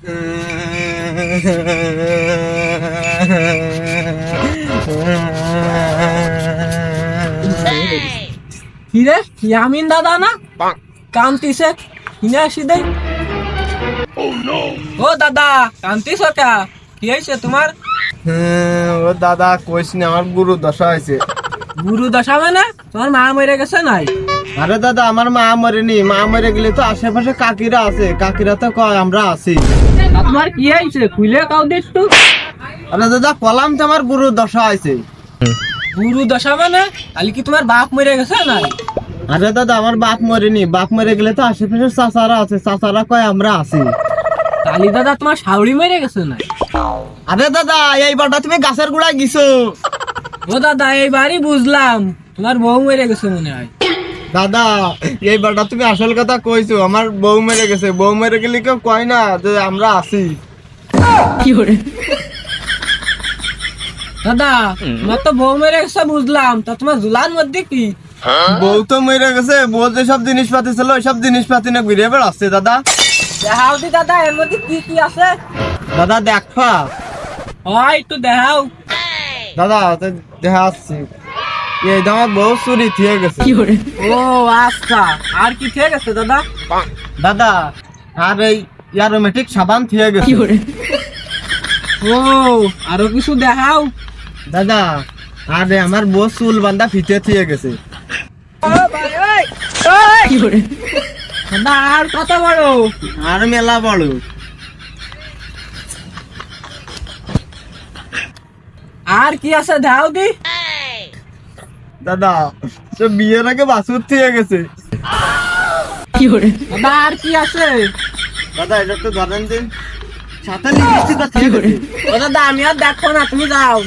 কিরে ইয়ামিন দাদা না কান্তিছে কিনে আসি দেই। ও দাদা কান্তিছ কা কি হয়েছে তোমার? ও দাদা কইস না, আমার গুরু দশা হয়েছে। গুরু দশা মানে তোমার মা মরে গেছে নাই? আরে দাদা আমার মা মরেনি, মা মরে গেলে তো আশেপাশে কাকিরা আছে, কাকিরা তো কয় আমরা আছি। তোমার কি হয়েছে খুলে কাউ দেখতো? আরে দাদা কলাম তো আমার গুরু দশা হয়েছে। গুরু দশা মানে কালি কি তোমার বাপ মরে গেছে নাই? আরে দাদা আমার বাপ মরেনি, বাপ মরে গেলে তো আশেপাশে চাচারা আছে, চাচারা কয় আমরা আছি। কালি দাদা তোমার শাওড়ি মরে গেছে নাই? আরে দাদা এইবারটা তুমি গাছের গোড়ায় গেছো। ও দাদা এইবারই বুঝলাম তোমার বউ মরে গেছে মনে হয়। দাদা এইবারটা তুমি আসল কথা কইছো, আমার বউ মেরে গেছে। বউ মেরে গেলে কেউ কয় না যে আমরা আছি। দাদা তোমার তো বউ মেরে গেছে বুঝলাম, তা তোমার জুলার মধ্যে কি? বউ তো মেরে গেছে, বউ যেসব জিনিসপাতি ছিল ওইসব জিনিসপাতি না ঘুরে বেড়াচ্ছে। দাদা দেখাও দি দাদা এর মধ্যে কি কি আছে। দাদা দেখা হয় একটু দেখাও। দাদা দেখা আসছি, এই আমার বউ চুরি থিয়ে গেছে। ও আচ্ছা, আর কি ঠিক আছে দাদা? দাদা আর এই অ্যারোমেটিক সাবান থিয়ে গেছে। ও আরো কিছু দেখাও। দাদা আর আমার বউ চুল বান্ধা ফিতে থিয়ে গেছে। দাদা আর কত বড়? আর মেলা বড়। আর কি আছে দেখাও দি। দাদা সে বিয়ের আগে বাছুর থিয়ে গেছে। দাদা আর কি আছে? দাদা এটা তো ধরেন যে সাথে লিপস্টিক থিয়ে গেছে। ও দাদা আমি আর দেখো না, তুমি যাও।